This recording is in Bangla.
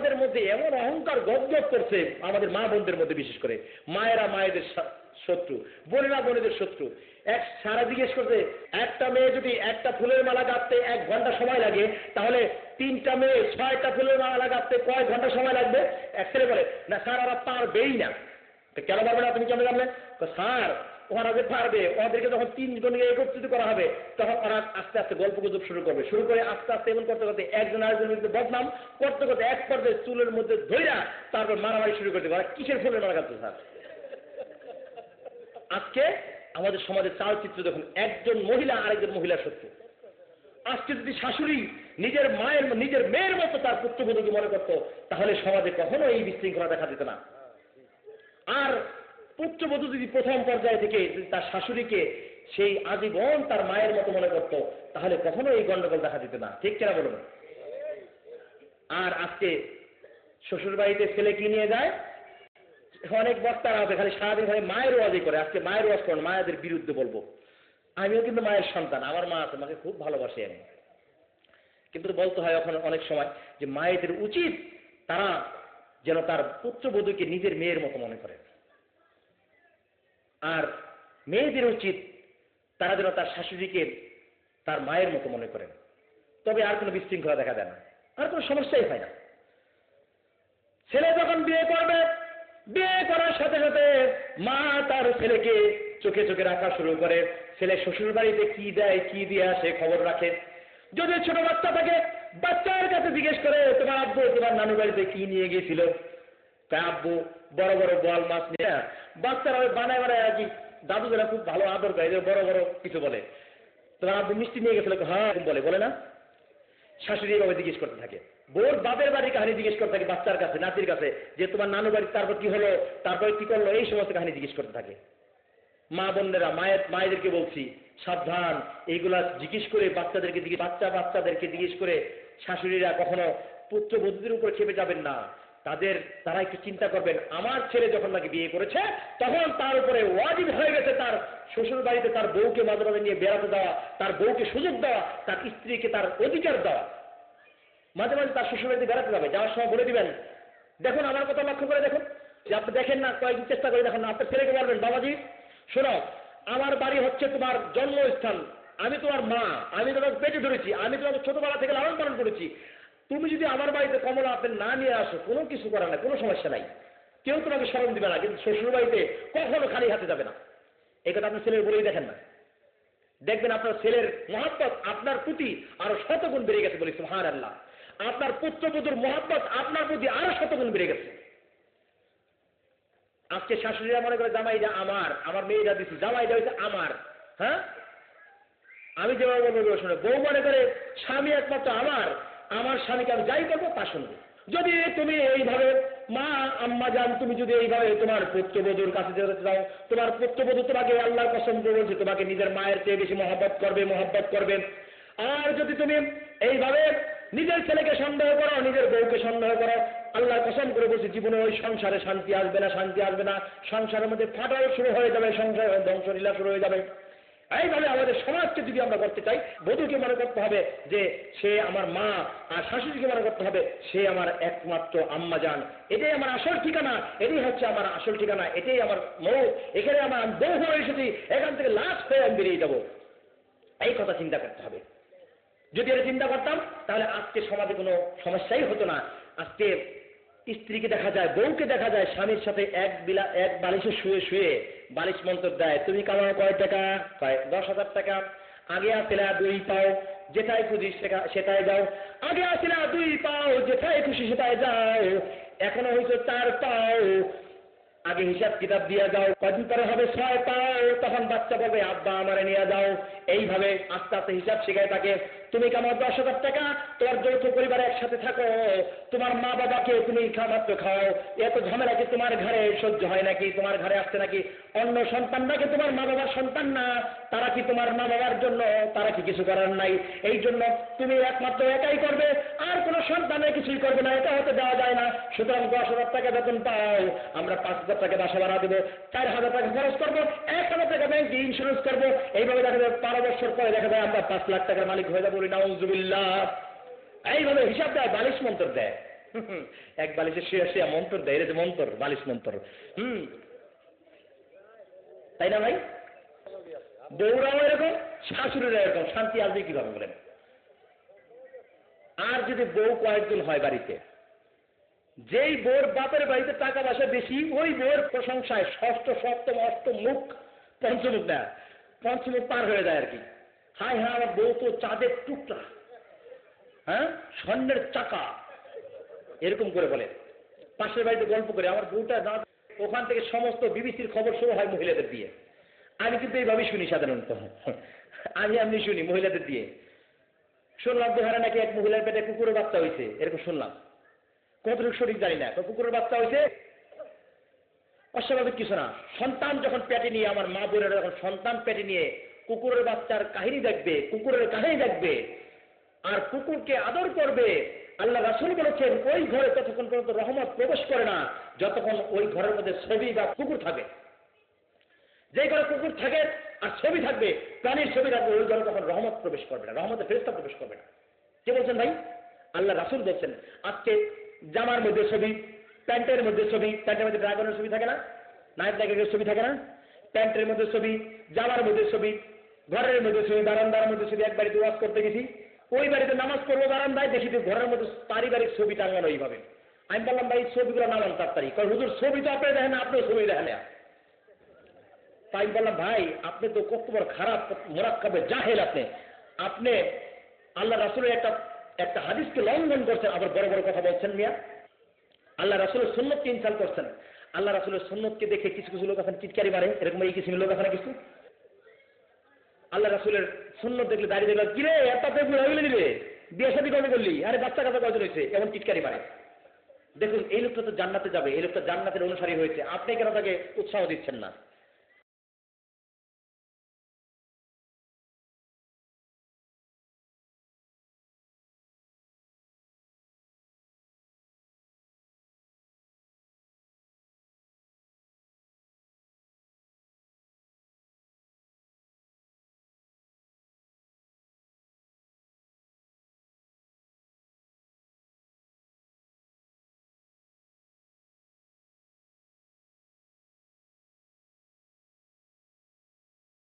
আমাদের মধ্যে এমন অহংকার গজগজ করছে, আমাদের মা বোনদের মধ্যে বিশেষ করে, মায়েরা মায়েদের শত্রু, বোনেরা বোনেদের শত্রু। এক সারা জিজ্ঞেস করছে, একটা মেয়ে যদি একটা ফুলের মালা গাঁথতে 1 ঘন্টা সময় লাগে, তাহলে 3টা মেয়ে 6টা ফুলের মালা গাঁথতে কয় ঘন্টা সময় লাগবে? এক ছেলে বলে, না স্যার ওরা পারবেই না। কেন পারবে না, তুমি কেন জানলেন? স্যার ওরা যে পারবে, ওদেরকে যখন 3 জনকে একত্রিত করা হবে, তখন ওরা আস্তে আস্তে গল্প গুজব শুরু করে আস্তে আস্তে এমন করতে করতে একজন আরেকজনের বিরুদ্ধে বদনাম করতে করতে এক পর্যায়ে চুলের মধ্যে ধইরা তারপর মারামারি শুরু করতে পারে। কিসের ফুলের মারা গাঁথতে স্যার? আজকে আমাদের সমাজের চালচিত্র দেখুন, একজন মহিলা আরেকজন মহিলার শত্রু। আজকে যদি শাশুড়ি নিজের মেয়ের মতো তার পুত্রবধূকে মনে করত, তাহলে সমাজে কখনো এই বিশৃঙ্খলা দেখা দিত না। আর পুত্রবধূ যদি প্রথম পর্যায়ে থেকে তার শাশুড়িকে সেই আজীবন তার মায়ের মতো মনে করত, তাহলে কখনো এই গন্ডগোল দেখা দিত না। ঠিক কিনা বলুন? আর আজকে শ্বশুর বাড়িতে ছেলে কি নিয়ে যায়, অনেক বক্তারা আছে খালি সারাদিন খালি মায়ের ওয়াজই করে। আজকে মায়ের ওয়াজ করেন, মায়েদের বিরুদ্ধে বলবো। আমিও কিন্তু মায়ের সন্তান, আমার মা আছে, মাকে খুব ভালোবাসি আমি। কিন্তু বলতে হয় এখন অনেক সময় যে মায়েদের উচিত তারা যেন তার পুত্রবধূকে নিজের মেয়ের মতো মনে করে, আর মেয়েদের উচিত তারা যেন তার শাশুড়িকে তার মায়ের মতো মনে করেন। তবে আর কোনো বিশৃঙ্খলা দেখা দেয় না, আর কোনো সমস্যাই হয় না। ছেলে যখন বিয়ে করবে, বিয়ে করার সাথে সাথে মা তার ছেলেকে চোখে চোখে রাখা শুরু করে। ছেলে শ্বশুর বাড়িতে কি দেয় কি দিয়ে আসে খবর রাখে। যদি ছোট বাচ্চা থাকে, বাচ্চার কাছে জিজ্ঞেস করে, তোমার আব্বু তোমার নানু বাড়িতে কি নিয়ে গিয়েছিল? তাই আব্বু বড় বড় বোয়াল মাছ নিয়ে, বাচ্চারা ওই বানায় বানায় আর কি, দাদু যারা খুব ভালো আদর করে বড় বড় কিছু বলে, তোমার আব্বু মিষ্টি নিয়ে গেছিল, হ্যাঁ বলে না। শাশুড়ি এভাবে জিজ্ঞেস করতে থাকে, বোর বাপের বাড়ির কাহিনী জিজ্ঞেস করতে থাকে বাচ্চার কাছে, নাতির কাছে, যে তোমার নানু বাড়ি তারপর কি হলো, তারপরে কি করলো, এই সমস্ত কাহিনী জিজ্ঞেস করতে থাকে। মা বোনেরা মায়েদেরকে বলছি, সাবধান, এইগুলা জিজ্ঞেস করে বাচ্চাদেরকে জিজ্ঞেস করে শাশুড়িরা কখনো পুত্রবধূদের উপর খেপে যাবেন না। তারা একটু চিন্তা করবেন, আমার ছেলে যখন নাকি বিয়ে করেছে, তখন তার উপরে ওয়াজিব হয়ে গেছে তার শ্বশুর বাড়িতে তার বউকে মাঝে মাঝে নিয়ে বেড়াতে দেওয়া, তার বউকে সুযোগ দেওয়া, তার স্ত্রীকে তার অধিকার দেওয়া। মাঝে মাঝে তার শ্বশুর বাড়িতে বেড়াতে যাবে, যাওয়ার সময় বলে দিবেন, দেখুন আমার কথা লক্ষ্য করে দেখুন, যে আপনি দেখেন না, কয়েকদিন চেষ্টা করে দেখেন না, আপনার ছেলেকে বলবেন, বাবাজি শোনো, আমার বাড়ি হচ্ছে তোমার জন্মস্থান, আমি তোমার মা, আমি তোমাকে পেটে ধরেছি, আমি তোমাকে ছোটবেলা থেকে লালন পালন করেছি। তুমি যদি আমার বাড়িতে কমলা আপেল না নিয়ে আসো, কোনো কিছু করার না, কোনো সমস্যা নাই, কেউ তোমাকে স্মরণ দিবে না, কিন্তু শ্বশুর বাড়িতে কখনো খালি হাতে যাবে না। এই কথা আপনার ছেলের বলেই দেখেন না, দেখবেন আপনার ছেলের মহব্বত আপনার প্রতি আরো 100 গুণ বেড়ে গেছে। বলি সুবহানাল্লাহ, আপনার পুত্রবধূর মহব্বত আপনার প্রতি আরো 100 গুণ বেড়ে গেছে। আজকে শাশুড়িরা মনে করে জামাইটা আমার মেয়েরা দিচ্ছি, জামাইটা হয়েছে আমার। হ্যাঁ, আমি যেভাবে বলবো শুনে, বউ মনে করে স্বামী একমাত্র আমার স্বামীকে আমি যাই করবো তা শুনবো। যদি তুমি এইভাবে মা আম্মা জান, তুমি যদি এইভাবে তোমার পুত্রবধূর কাছে যেতে চাও, তোমার পুত্রবধূ তোমাকে আল্লাহর কসম করে বলছে তোমাকে নিজের মায়ের চেয়ে বেশি মহব্বত করবে। আর যদি তুমি এইভাবে নিজের ছেলেকে সন্দেহ করো, নিজের বউকে সন্দেহ করো, আল্লাহর কসম করে বলছি জীবনে ওই সংসারে শান্তি আসবে না, সংসারের মধ্যে ফাটল শুরু হয়ে যাবে, সংসারের ধ্বংসলীলা শুরু হয়ে যাবে। এইভাবে আমাদের সমাজকে যদি আমরা করতে চাই, বধূকে মনে করতে হবে যে সে আমার মা, আর শাশুড়িকে মনে করতে হবে সে আমার একমাত্র আম্মা জান। এটাই আমার আসল ঠিকানা, এটাই হচ্ছে আমার আসল ঠিকানা, এটাই আমার মৌ, এখানে আমার বউ হয়ে এসেছি, এখান থেকে লাশ হয়ে আমি বেরিয়ে যাবো। এই কথা চিন্তা করতে হবে। যদি এটা চিন্তা করতাম, তাহলে আজকে সমাজে কোনো সমস্যাই হতো না। আজকে স্ত্রীকে দেখা যায়, বউকে দেখা যায় স্বামীর সাথে এক বালিশে শুয়ে বালিশ মন্তর দেয়, তুমি কামাও কয় টাকা? 10,000 টাকা। আগে আসিলা 2 পাও, যেটাই খুশি সেটাই যাও। আগে আসিলা 2 পাও, যেটাই খুশি সেটাই যাও। এখনো হয়েছে 4 পাও। আগে হিসাব কিতাব দিয়ে যাও, কদিন পরে হবে 6 পাও, তখন বাচ্চা বলবে আব্বা আমারে নিয়ে যাও। এইভাবে আস্তে আস্তে হিসাব শিখায় থাকে। তুমি কামাও 10,000 টাকা, তোমার যৌথ পরিবারে একসাথে থাকো, তোমার মা বাবাকে তুমি মাত্র খাও, এত ঝামেলা কি তোমার ঘরে সহ্য হয় নাকি? তোমার ঘরে আসছে নাকি অন্য সন্তান, নাকি তোমার মা বাবার সন্তান না? তারা কি তোমার মা বাবার জন্য, তারা কি কিছু করার নাই? এই জন্য তুমি একমাত্র একাই করবে, আর কোনো সন্তানে কিছুই করবে না, এটা হতে দেওয়া যায় না। সুতরাং 10,000 টাকা বেতন পাও, আমরা 5,000 টাকা বাসা ভাড়া দেবো, 4,000 টাকা খরচ করবো, 1,000 টাকা ব্যাংকে ইন্স্যুরেন্স করবো। এইভাবে দেখা যায় 12 বছর পরে দেখা যায় আমরা 5 লাখ টাকার মালিক হয়ে যাবো। নাউজুবিল্লাহ। এইভাবে হিসাব দেয়, বালিশ মন্তর দেয়। এক বালিশে শুয়ে শুয়ে মন্তর দেয়, এটা যে মন্তর, বালিশ মন্তর। তাই না ভাই? বউরাও এরকম, শাশুড়িরা এরকম, শান্তি আসবে কিভাবে বলেন? আর যদি বউ কয়েকজন হয় বাড়িতে, যেই বউর বাপের বাড়িতে টাকা পয়সা বেশি, ওই বউয়ের প্রশংসায় ষষ্ঠ সপ্তম অষ্টম মুখ, পঞ্চমুখ না, পঞ্চমুখ পার হয়ে যায় আর কি। হায় হ্যাঁ, আমার বউ তো চাঁদের টুকরা, হ্যাঁ, স্বর্ণের চাকা, এরকম করে বলে। পাশের বাড়িতে গল্প করে আমার বউটা না, ওখান থেকে সমস্ত বিবিসির খবর শুরু হয় মহিলাদের দিয়ে। আমি কিন্তু এইভাবেই শুনি সাধারণত, আমি শুনি মহিলাদের দিয়ে। শুনলাম বিহারে নাকি এক মহিলার পেটে কুকুরের বাচ্চা হয়েছে, এরকম শুনলাম। কতটুকু সঠিক জানি না, কুকুরের বাচ্চা হয়েছে, অস্বাভাবিক কিছু না। সন্তান যখন পেটে নিয়ে, আমার মা বোনেরা যখন সন্তান পেটে নিয়ে কুকুরের বাচ্চার কাহিনী দেখবে, কুকুরের কাহিনী দেখবে, আর কুকুরকে আদর করবে, আল্লাহ রাসূল বলেছেন ওই ঘরে ততক্ষণ পর্যন্ত রহমত প্রবেশ করে না যতক্ষণ ওই ঘরের মধ্যে ছবি বা কুকুর থাকে। যে ঘরে কুকুর থাকে আর ছবি থাকবে, প্রাণীর ছবি থাকবে, ওই ঘরে তখন রহমত প্রবেশ করবে না, রহমতের ফেরেশতা প্রবেশ করবে না। কে বলছেন ভাই? আল্লাহ রাসূল বলছেন। আজকে জামার মধ্যে ছবি, প্যান্টের মধ্যে ছবি, প্যান্টের মধ্যে ড্রাগনের ছবি থাকে না, নাইট নায়কের ছবি থাকে না, প্যান্টের মধ্যে ছবি, জামার মধ্যে ছবি, ঘরের মধ্যে ছবি, বারান্দার মধ্যে ছবি। এক বাড়িতে ওয়াজ করতে গেছি, ওই বাড়িতে নামাজ পড়বো বারান্দায়, দেখি তো ঘরের মধ্যে পারিবারিক ছবি টাঙানো এইভাবে। আমি বললাম ভাই ছবিগুলো নামান তাড়াতাড়ি, কারণ হুজুর ছবি তো আপনি দেখেন, আপনিও ছবি দেখেন। তাই বললাম ভাই আপনি তো কত বড় খারাপ মোরাক্কাবে জাহেল, আপনি আল্লাহ রাসূলের একটা হাদিসকে লঙ্ঘন করছেন, আবার বড় বড় কথা বলছেন মিয়া। আল্লাহ রাসূলের সুন্নতকে ইনসাল্ট করছেন। আল্লাহ রাসূলের সুন্নতকে দেখে কিছু কিছু লোক এখন চিৎকারি মারে, এরকম এই কিছু লোক এখন কিছু। আল্লাহ রাসূলের সুন্নত দেখলে, দাঁড়িয়ে দেখলে, কিরে এত বেগুন হয়ে দিবে, বিয়ে শাদী কবে করলি, আরে বাচ্চা কাচ্চা কয়জন হয়েছে, এমন চিৎকারি মারে। দেখুন এই লোকটা তো জান্নাতে যাবে, এই লোকটা জান্নাতের অনুসারী হয়েছে, আপনি কেন তাকে উৎসাহ দিচ্ছেন না?